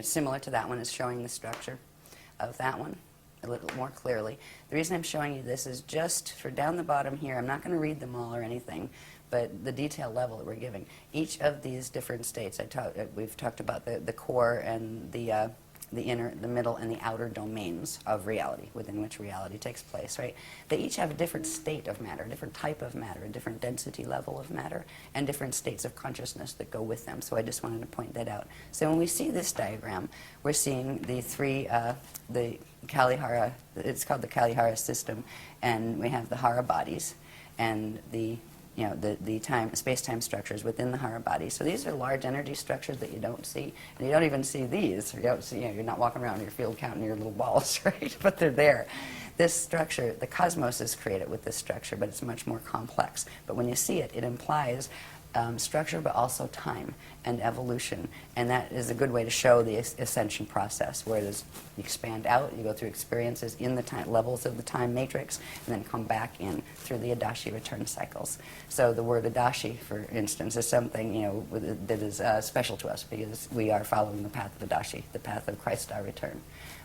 it's similar to that one. It's showing the structure of that one a little more clearly. The reason I'm showing you this is just for down the bottom here. I'm not going to read them all or anything, but the detail level that we're giving. Each of these different states, we've talked about the core and the inner, the middle, and the outer domains of reality, within which reality takes place, right? They each have a different state of matter, a different type of matter, a different density level of matter, and different states of consciousness that go with them. So I just wanted to point that out. So when we see this diagram, we're seeing the three, the Kalihara, it's called the Kalihara system, and we have the Hara bodies, and the space-time structures within the Hara body. So these are large energy structures that you don't see, and you don't even see these. You don't see, you're not walking around in your field counting your little balls, right? But they're there. This structure, the cosmos is created with this structure, but it's much more complex. But when you see it, it implies structure, but also time and evolution. And that is a good way to show the ascension process, where it is, you expand out, you go through experiences in the time levels of the time matrix, and then come back in through the Adashi return cycles. So the word Adashi, for instance, is something that is special to us, because we are following the path of Adashi, the path of Krystal return.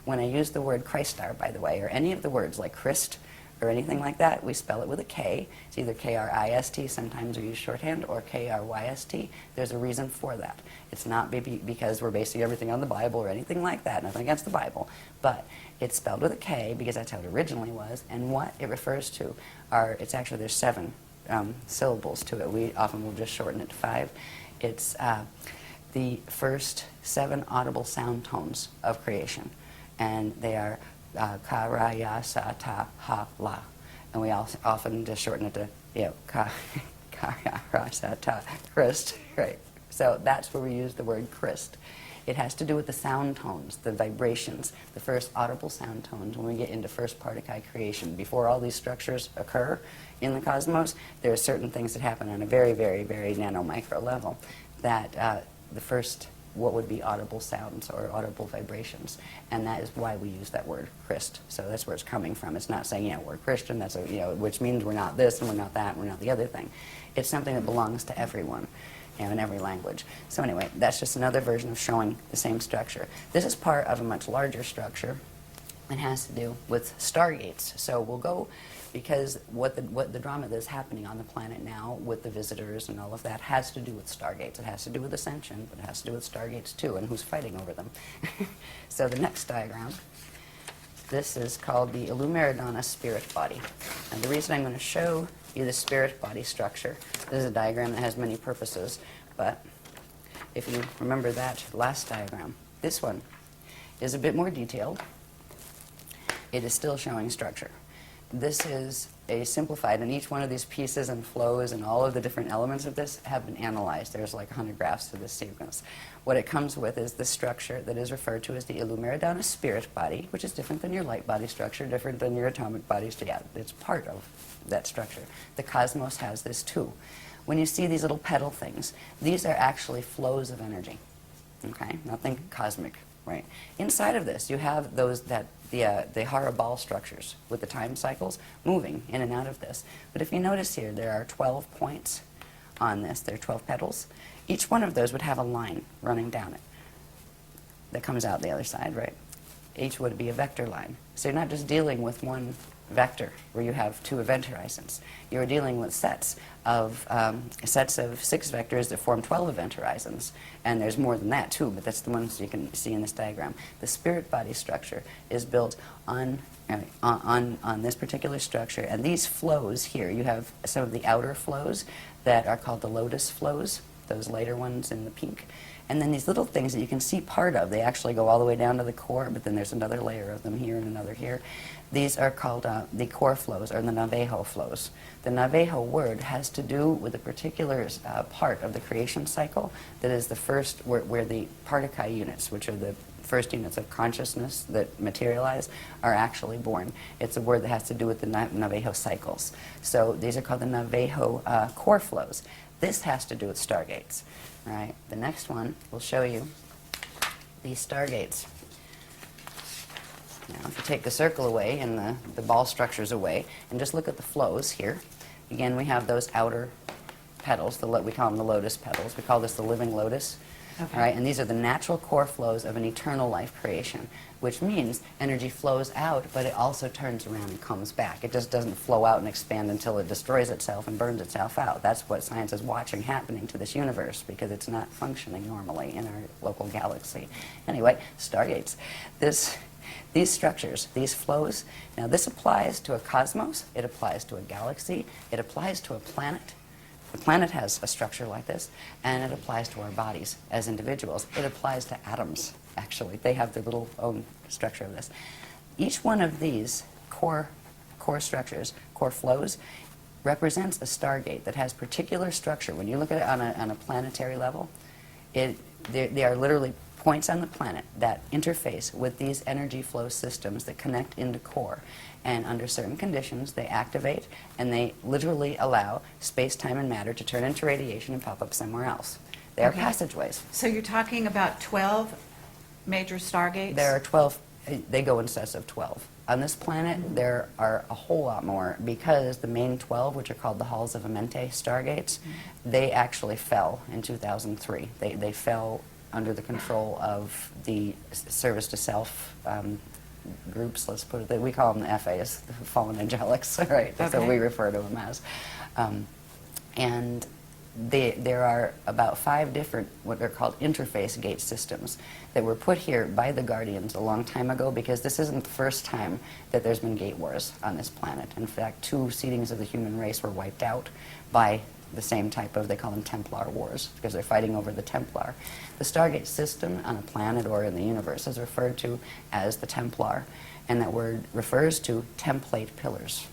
When I use the word Krystal, by the way, or any of the words like Christ, or anything like that, we spell it with a K. It's either K-R-I-S-T, sometimes we use shorthand, or K-R-Y-S-T. There's a reason for that. It's not because we're basing everything on the Bible or anything like that, nothing against the Bible, but it's spelled with a K because that's how it originally was, and what it refers to there's 7 syllables to it. We often will just shorten it to 5. It's the first 7 audible sound tones of creation, and they are ka, ra, ya, sa, ta, ha, la. And we also often just shorten it to, ka, ya, ra, sa, ta, Christ, right? So that's where we use the word Christ. It has to do with the sound tones, the vibrations, the first audible sound tones when we get into first particle creation. Before all these structures occur in the cosmos, there are certain things that happen on a very, very, very nano-micro level that the first what would be audible sounds or audible vibrations, and that is why we use that word Christ. So that's where it's coming from. It's not saying, we're Christian, that's which means we're not this and we're not that and we're not the other thing. It's something that belongs to everyone, in every language. So anyway, that's just another version of showing the same structure. This is part of a much larger structure and has to do with stargates. So we'll go, because what the drama that's happening on the planet now with the visitors and all of that has to do with stargates. It has to do with ascension, but it has to do with stargates too, and who's fighting over them. So the next diagram, this is called the Illumeridana spirit body. And the reason I'm going to show you the spirit body structure, this is a diagram that has many purposes, but if you remember that last diagram, this one is a bit more detailed. It is still showing structure. This is a simplified, and each one of these pieces and flows and all of the different elements of this have been analyzed. There's like 100 graphs to this sequence. What it comes with is the structure that is referred to as the Illumeridana spirit body, which is different than your light body structure, different than your atomic bodies. Yeah, it's part of that structure. The cosmos has this too. When you see these little petal things, these are actually flows of energy. Okay, nothing cosmic, right? Inside of this, you have the Hara ball structures with the time cycles moving in and out of this. But if you notice here, there are 12 points on this. There are 12 petals. Each one of those would have a line running down it that comes out the other side, right? Each would be a vector line. So you're not just dealing with one vector where you have 2 event horizons. You're dealing with sets of 6 vectors that form 12 event horizons, and there's more than that too, but that's the ones you can see in this diagram. The spirit body structure is built on this particular structure, and these flows here, you have some of the outer flows that are called the lotus flows, those later ones in the pink. And then these little things that you can see part of, they actually go all the way down to the core, but then there's another layer of them here and another here. These are called the core flows, or the Navajo flows. The Navajo word has to do with a particular part of the creation cycle that is the first, where the particle units, which are the first units of consciousness that materialize, are actually born. It's a word that has to do with the Navajo cycles. So these are called the Navajo core flows. This has to do with stargates. All right, the next one will show you these stargates. Now, if you take the circle away and the ball structures away, and just look at the flows here, again, we have those outer petals, we call them the lotus petals. We call this the living lotus. All right, and these are the natural core flows of an eternal life creation, which means energy flows out, but it also turns around and comes back. It just doesn't flow out and expand until it destroys itself and burns itself out. That's what science is watching happening to this universe, because it's not functioning normally in our local galaxy. Anyway, stargates. These structures, these flows, now this applies to a cosmos, it applies to a galaxy, it applies to a planet. The planet has a structure like this, and it applies to our bodies as individuals. It applies to atoms, actually. They have their little own structure of this. Each one of these core structures, core flows, represents a stargate that has particular structure. When you look at it on a planetary level, they are literally points on the planet that interface with these energy flow systems that connect into core. And under certain conditions, they activate, and they literally allow space, time, and matter to turn into radiation and pop up somewhere else. They are passageways. So you're talking about 12 major stargates? There are 12. They go in sets of 12. On this planet, there are a whole lot more, because the main 12, which are called the Halls of Amente stargates, they actually fell in 2003. They fell under the control of the service to self groups, let's put it, we call them the FAs, the fallen angelics, right? That's what we refer to them as. And there are about 5 different, what are called interface gate systems, that were put here by the Guardians a long time ago, because this isn't the first time that there's been gate wars on this planet. In fact, 2 seedings of the human race were wiped out by the same type of, they call them Templar wars, because they're fighting over the Templar. The Stargate system on a planet or in the universe is referred to as the Templar, and that word refers to template pillars.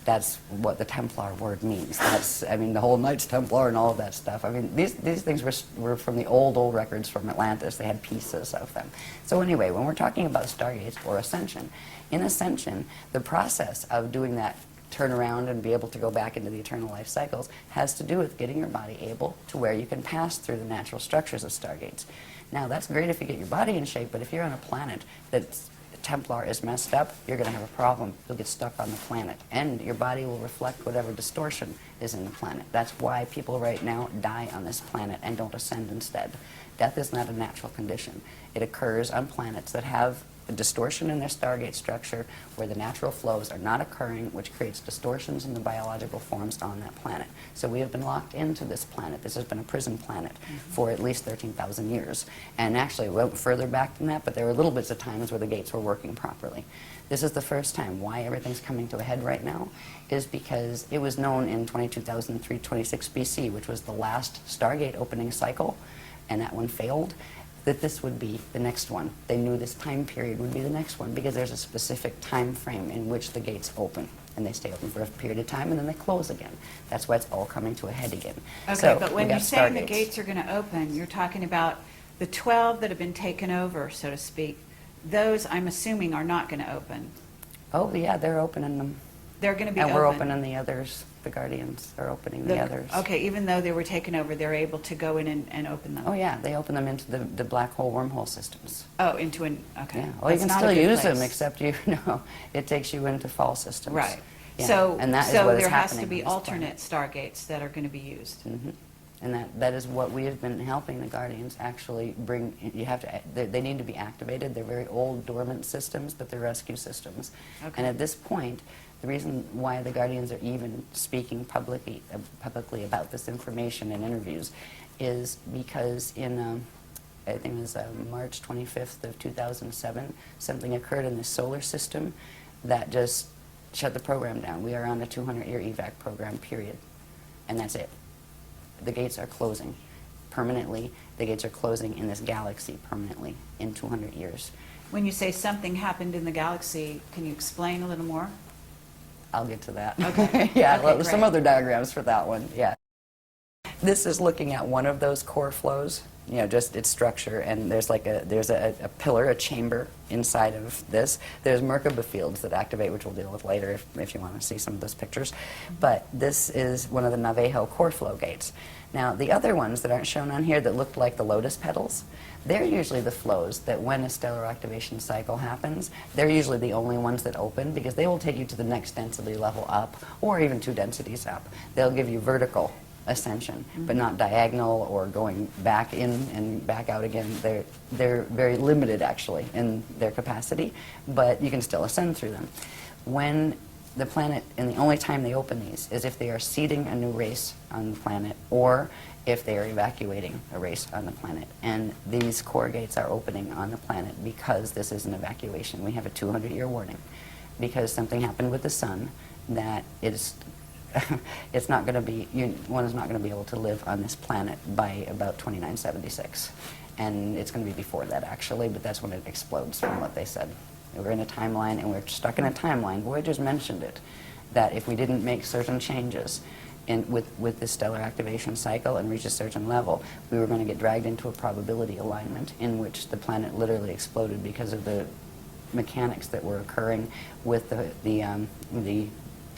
That's what the Templar word means. That's, I mean, the whole Knights Templar and all of that stuff. I mean, these things were from the old records from Atlantis. They had pieces of them. So anyway, when we're talking about Stargates or Ascension, in Ascension, the process of doing that turn around and be able to go back into the eternal life cycles has to do with getting your body able to where you can pass through the natural structures of stargates. Now, that's great if you get your body in shape, but if you're on a planet that's Templar is messed up, you're going to have a problem. You'll get stuck on the planet, and your body will reflect whatever distortion is in the planet. That's why people right now die on this planet and don't ascend instead. Death is not a natural condition. It occurs on planets that have a distortion in their stargate structure, where the natural flows are not occurring, which creates distortions in the biological forms on that planet. So we have been locked into this planet. This has been a prison planet for at least 13,000 years. And actually, we went further back than that, but there were little bits of times where the gates were working properly. This is the first time. Why everything's coming to a head right now is because it was known in 22,326 BC, which was the last stargate opening cycle, and that one failed, that this would be the next one. They knew this time period would be the next one, because there's a specific time frame in which the gates open, and they stay open for a period of time, and then they close again. That's why it's all coming to a head again. Okay, so but when you're saying the gates are going to open, you're talking about the 12 that have been taken over, so to speak. Those, I'm assuming, are not going to open. Oh, yeah, they're opening them. They're going to be and open. we're opening the others. The Guardians are opening the others. Okay, even though they were taken over, they're able to go in and open them. Oh, yeah, they open them into the black hole wormhole systems. Oh, into an, okay. Yeah. Well, you That's can not a still good use them, place. except it takes you into fall systems. Right. Yeah. So, and that is so what is there has happening to be on this alternate stargates that are going to be used. planet. And that is what we have been helping the Guardians actually bring. You have to. They need to be activated. They're very old, dormant systems, but they're rescue systems. Okay. And at this point, the reason why the Guardians are even speaking publicly about this information in interviews is because in, I think it was March 25th of 2007, something occurred in the solar system that just shut the program down. We are on a 200-year evac program, period. And that's it. The gates are closing permanently. The gates are closing in this galaxy permanently in 200 years. When you say something happened in the galaxy, can you explain a little more? I'll get to that. Okay. Yeah, Okay, well, there's some great. other diagrams for that one. Yeah. This is looking at one of those core flows, just its structure, and there's a pillar, a chamber inside of this. There's Merkaba fields that activate, which we'll deal with later if you want to see some of those pictures. But this is one of the Navajo core flow gates. Now, the other ones that aren't shown on here that look like the lotus petals, they're usually the flows that when a stellar activation cycle happens, they're usually the only ones that open, because they will take you to the next density level up, or even 2 densities up. They'll give you vertical ascension, but not diagonal or going back in and back out again. They're very limited, actually, in their capacity, but you can still ascend through them. When the planet, and the only time they open these is if they are seeding a new race on the planet or if they are evacuating a race on the planet. And these core gates are opening on the planet because this is an evacuation. We have a 200-year warning because something happened with the sun that it's not going to be, one is not going to be able to live on this planet by about 2976. And it's going to be before that, actually, but that's when it explodes from what they said. We're in a timeline, and we're stuck in a timeline. Voyager's mentioned it, that if we didn't make certain changes with this stellar activation cycle and reach a certain level, we were going to get dragged into a probability alignment in which the planet literally exploded because of the mechanics that were occurring with the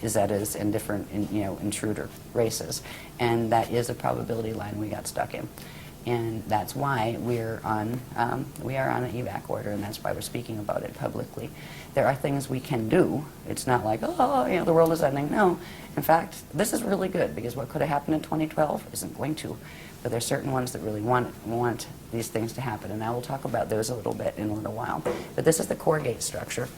Zetas and different intruder races. And that is a probability line we got stuck in. And that's why we are on an evac order, and that's why we're speaking about it publicly. There are things we can do. It's not like, oh, the world is ending. No. In fact, this is really good, because what could have happened in 2012 isn't going to. But there are certain ones that really want these things to happen, and I will talk about those a little bit in a little while. But this is the core gate structure.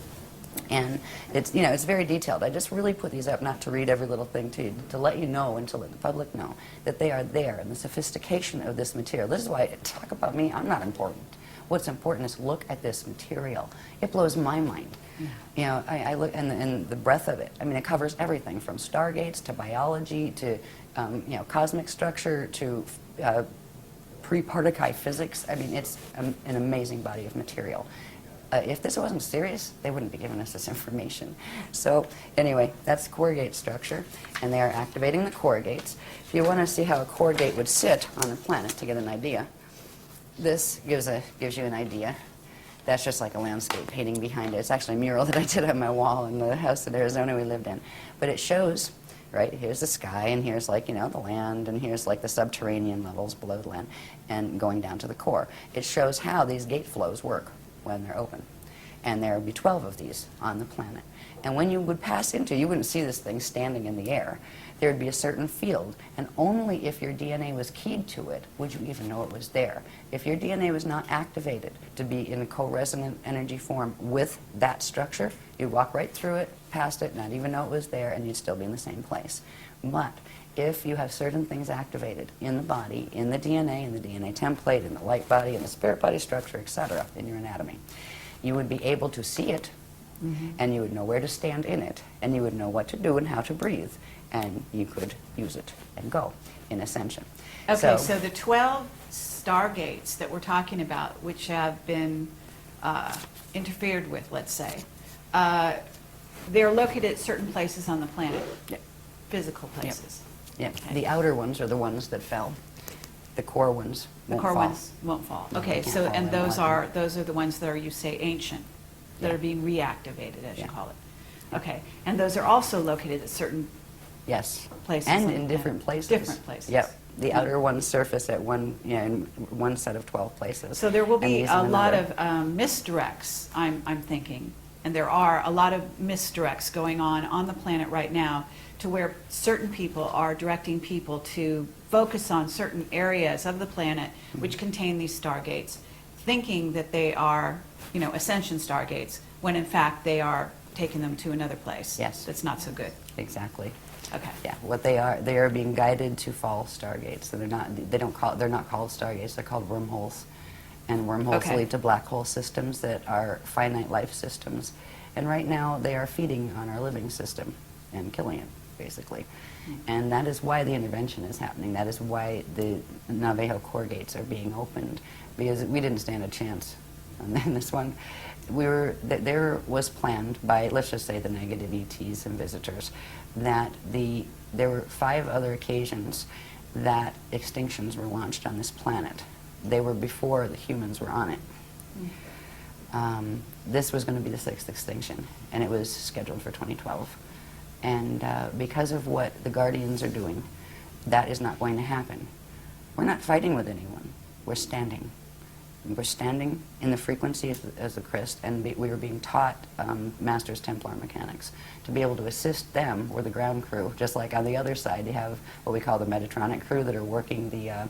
And it's, it's very detailed. I just really put these up not to read every little thing to you, to let you know and to let the public know that they are there, and the sophistication of this material. This is why, talk about me, I'm not important. What's important is look at this material. It blows my mind. Yeah. I look, and the breadth of it. I mean, it covers everything from stargates to biology to, cosmic structure to pre-particle physics. I mean, it's an amazing body of material. If this wasn't serious, they wouldn't be giving us this information. So anyway, that's core gate structure, and they are activating the core gates. If you want to see how a core gate would sit on the planet to get an idea, this gives you an idea. That's just like a landscape painting behind it. It's actually a mural that I did on my wall in the house in Arizona we lived in. But it shows, right, here's the sky, and here's like, the land, and here's like the subterranean levels below the land, and going down to the core. It shows how these gate flows work when they're open. And there would be 12 of these on the planet. And when you would pass into, you wouldn't see this thing standing in the air. There would be a certain field, and only if your DNA was keyed to it would you even know it was there. If your DNA was not activated to be in a co-resonant energy form with that structure, you'd walk right through it, past it, not even know it was there, and you'd still be in the same place. But if you have certain things activated in the body, in the DNA template, in the light body, in the spirit body structure, etc., in your anatomy, you would be able to see it, and you would know where to stand in it, and you would know what to do and how to breathe, and you could use it and go in ascension. Okay, so the 12 stargates that we're talking about, which have been interfered with, let's say, they're located at certain places on the planet, physical places. Yeah, Okay. the outer ones are the ones that fell. The core ones The won't core fall. ones won't fall. No, Okay, they can't so, fall. and They don't those let them. are the ones that are, you say, ancient, that Yeah. are being reactivated, as you Yeah. call it. Okay, and those are also located at certain Yes. places. And on in the different planet. places. Different places. Yep. The outer ones surface at in one set of 12 places. So there will and be these a in lot another. of misdirects, I'm thinking, and there are a lot of misdirects going on the planet right now, to where certain people are directing people to focus on certain areas of the planet which contain these stargates, thinking that they are, ascension stargates, when in fact they are taking them to another place. Yes. That's not so good. Exactly. Okay. Yeah, what they are being guided to fall stargates. So they're not called stargates, they're called wormholes. And wormholes Okay. lead to black hole systems that are finite life systems. And right now they are feeding on our living system and killing it, basically. And that is why the intervention is happening. That is why the Navajo core gates are being opened, because we didn't stand a chance on this one. There was planned by, let's just say, the negative ETs and visitors, that there were 5 other occasions that extinctions were launched on this planet. They were before the humans were on it. This was going to be the 6th extinction, and it was scheduled for 2012. And because of what the Guardians are doing, that is not going to happen. We're not fighting with anyone. We're standing. we're standing in the frequency as the Christ, and we were being taught Masters Templar mechanics to be able to assist them, or the ground crew, just like on the other side you have what we call the Metatronic crew that are working the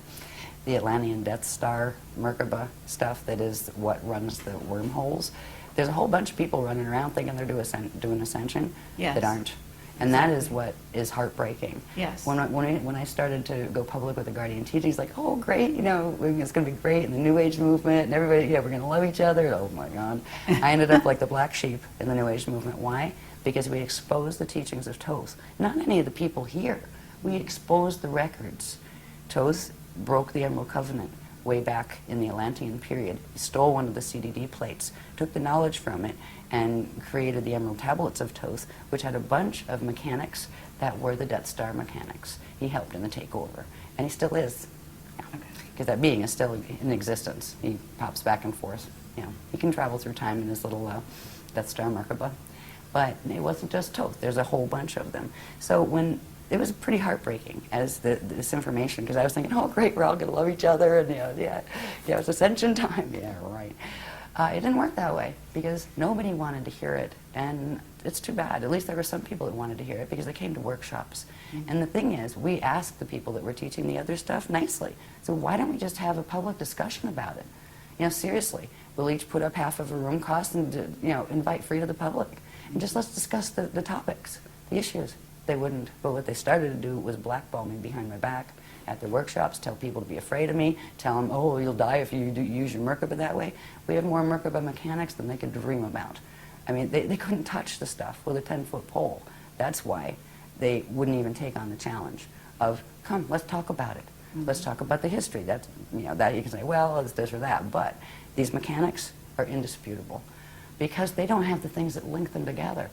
Atlantean Death Star Merkaba stuff that is what runs the wormholes. There's a whole bunch of people running around thinking they're doing Ascension that aren't. And that is what is heartbreaking. Yes. When I started to go public with the Guardian teachings, like, oh, great, you know, it's going to be great, and the New Age movement, and everybody, yeah, we're going to love each other. Oh, my God. I ended up like the black sheep in the New Age movement. Why? Because we exposed the teachings of Thoth. Not any of the people here. We exposed the records. Thoth broke the Emerald Covenant way back in the Atlantean period. He stole one of the CDD plates, took the knowledge from it, and created the Emerald Tablets of Thoth, which had a bunch of mechanics that were the Death Star mechanics. He helped in the takeover, and he still is, because that being is still in existence. He pops back and forth. You know, he can travel through time in his little Death Star Merkaba, but it wasn't just Thoth. There's a whole bunch of them. So when it was pretty heartbreaking as this information, because I was thinking, oh great, we're all going to love each other, and yeah, it's Ascension time. Yeah, right. It didn't work that way because nobody wanted to hear it, and it's too bad. At least there were some people that wanted to hear it because they came to workshops. Mm-hmm. And the thing is, we asked the people that were teaching the other stuff nicely. So why don't we just have a public discussion about it? You know, seriously, we'll each put up half of a room cost and invite free to the public, and just let's discuss the topics, the issues. They wouldn't, but what they started to do was blackball me behind my back at the workshops, tell people to be afraid of me, tell them, oh, you'll die if you use your Merkaba that way. We have more Merkaba mechanics than they could dream about. I mean, they couldn't touch the stuff with a 10-foot pole. That's why they wouldn't even take on the challenge of, come, let's talk about it. Mm-hmm. Let's talk about the history. That's, that you can say, well, it's this or that, but these mechanics are indisputable because they don't have the things that link them together.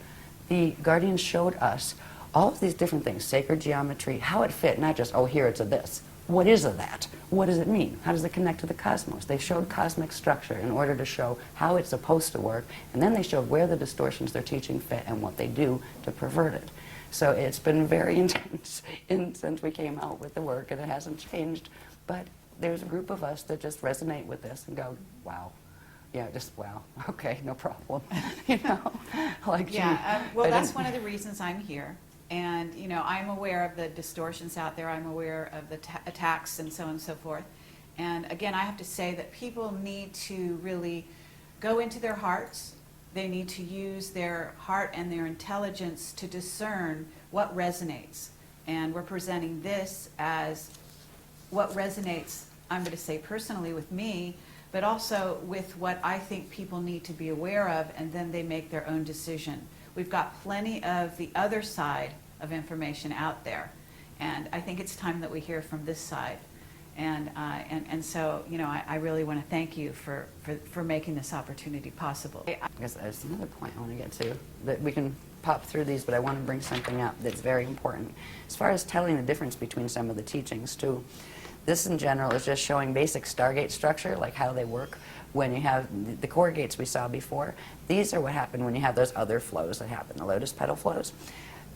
The Guardians showed us all of these different things, sacred geometry, how it fit, not just, oh, here it's a this. What is a that? What does it mean? How does it connect to the cosmos? They showed cosmic structure in order to show how it's supposed to work, and then they showed where the distortions they're teaching fit and what they do to pervert it. So it's been very intense since we came out with the work, and it hasn't changed, but there's a group of us that just resonate with this and go, wow. Yeah, just, wow, okay, no problem. Like, yeah, well, that's one of the reasons I'm here. And, I'm aware of the distortions out there. I'm aware of the attacks and so on and so forth. And again, I have to say that people need to really go into their hearts. They need to use their heart and their intelligence to discern what resonates. And we're presenting this as what resonates, I'm going to say personally with me, but also with what I think people need to be aware of, and then they make their own decision. We've got plenty of the other side of information out there, and I think it's time that we hear from this side. And so, I really want to thank you for making this opportunity possible. I guess there's another point I want to get to, that we can pop through these, but I want to bring something up that's very important. As far as telling the difference between some of the teachings, too, this in general is just showing basic Stargate structure, like how they work. When you have the core gates we saw before, these are what happen when you have those other flows that happen, the lotus petal flows.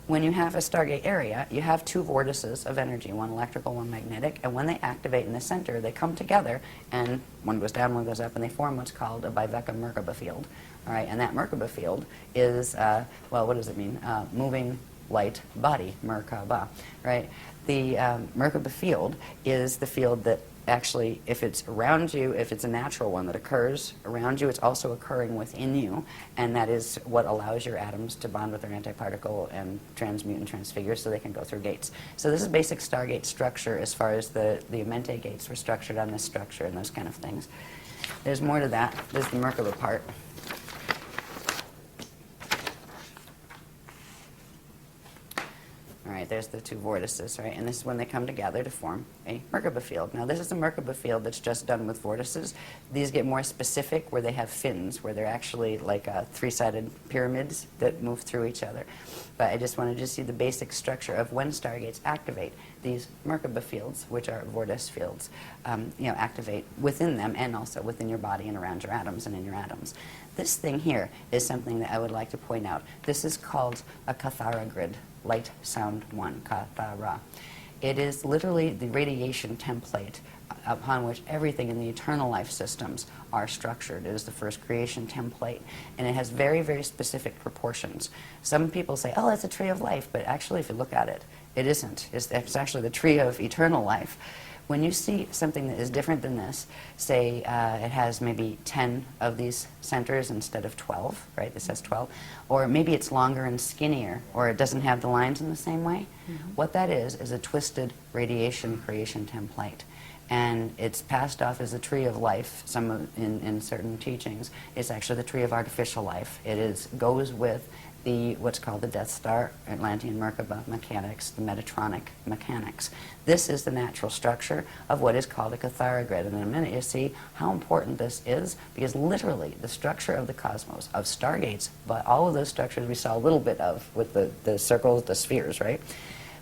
When you have a Stargate area, you have two vortices of energy, one electrical, one magnetic, and when they activate in the center, they come together, and one goes down, one goes up, and they form what's called a Biveka Merkaba field. All right, and that Merkaba field is, well, what does it mean? Moving light body, Merkaba, right? The Merkaba field is the field that actually, if it's around you, if it's a natural one that occurs around you, it's also occurring within you, and that is what allows your atoms to bond with their antiparticle and transmute and transfigure so they can go through gates. So this is basic Stargate structure as far as the Amente gates were structured on this structure and those kind of things. There's more to that. There's the Merkaba part. All right, there's the two vortices, right? And this is when they come together to form a Merkaba field. Now, this is a Merkaba field that's just done with vortices. These get more specific where they have fins, where they're actually like three-sided pyramids that move through each other. But I just wanted to see the basic structure of when stargates activate these Merkaba fields, which are vortice fields, activate within them and also within your body and around your atoms and in your atoms. This thing here is something that I would like to point out. This is called a Kathara grid. Light, sound, one, Kathara. It is literally the radiation template upon which everything in the eternal life systems are structured. It is the first creation template, and it has very, very specific proportions. Some people say, oh, it's a tree of life, but actually if you look at it, it isn't. It's actually the tree of eternal life. When you see something that is different than this, say it has maybe 10 of these centers instead of 12, right? This has 12. Or maybe it's longer and skinnier, or it doesn't have the lines in the same way. What that is a twisted radiation creation template. And it's passed off as the tree of life. In certain teachings, it's actually the tree of artificial life. It goes with what's called the Death Star, Atlantean Merkaba mechanics, the Metatronic mechanics. This is the natural structure of what is called a Kathara grid. And in a minute you'll see how important this is, because literally the structure of the cosmos, of stargates, but all of those structures we saw a little bit of with the circles, the spheres, right?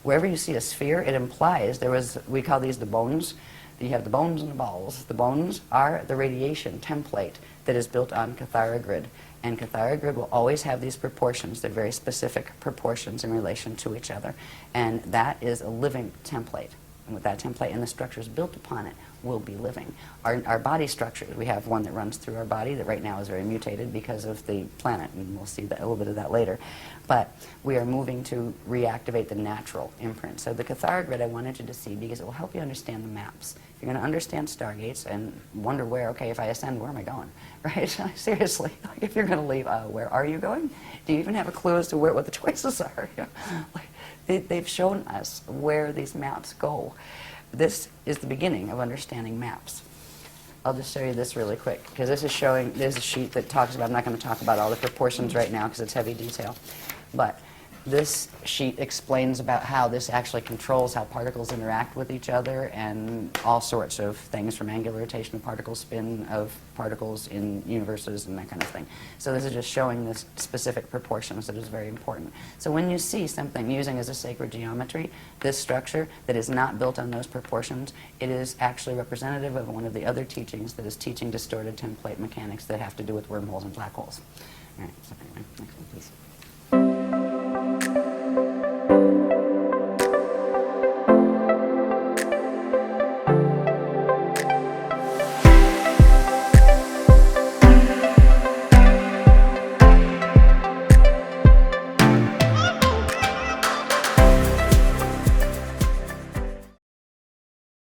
Wherever you see a sphere, it implies we call these the bones. You have the bones and the balls. The bones are the radiation template that is built on Kathara grid. And Kathara grid will always have these proportions. They're very specific proportions in relation to each other. And that is a living template. And with that template and the structures built upon it will be living. Our body structures, we have one that runs through our body that right now is very mutated because of the planet, and we'll see a little bit of that later. But we are moving to reactivate the natural imprint. So the Kathara grid I wanted you to see because it will help you understand the maps. If you're going to understand stargates and wonder if I ascend, where am I going? Right? Seriously, if you're going to leave, where are you going? Do you even have a clue as to what the choices are? They've shown us where these maps go. This is the beginning of understanding maps. I'll just show you this really quick, because there's a sheet that talks about, I'm not going to talk about all the proportions right now because it's heavy detail, but this sheet explains about how this actually controls how particles interact with each other and all sorts of things, from angular rotation of particle spin of particles in universes and that kind of thing. So this is just showing the specific proportions that is very important. So when you see something using as a sacred geometry, this structure that is not built on those proportions, it is actually representative of one of the other teachings that is teaching distorted template mechanics that have to do with wormholes and black holes. All right, so anyway, next one, please.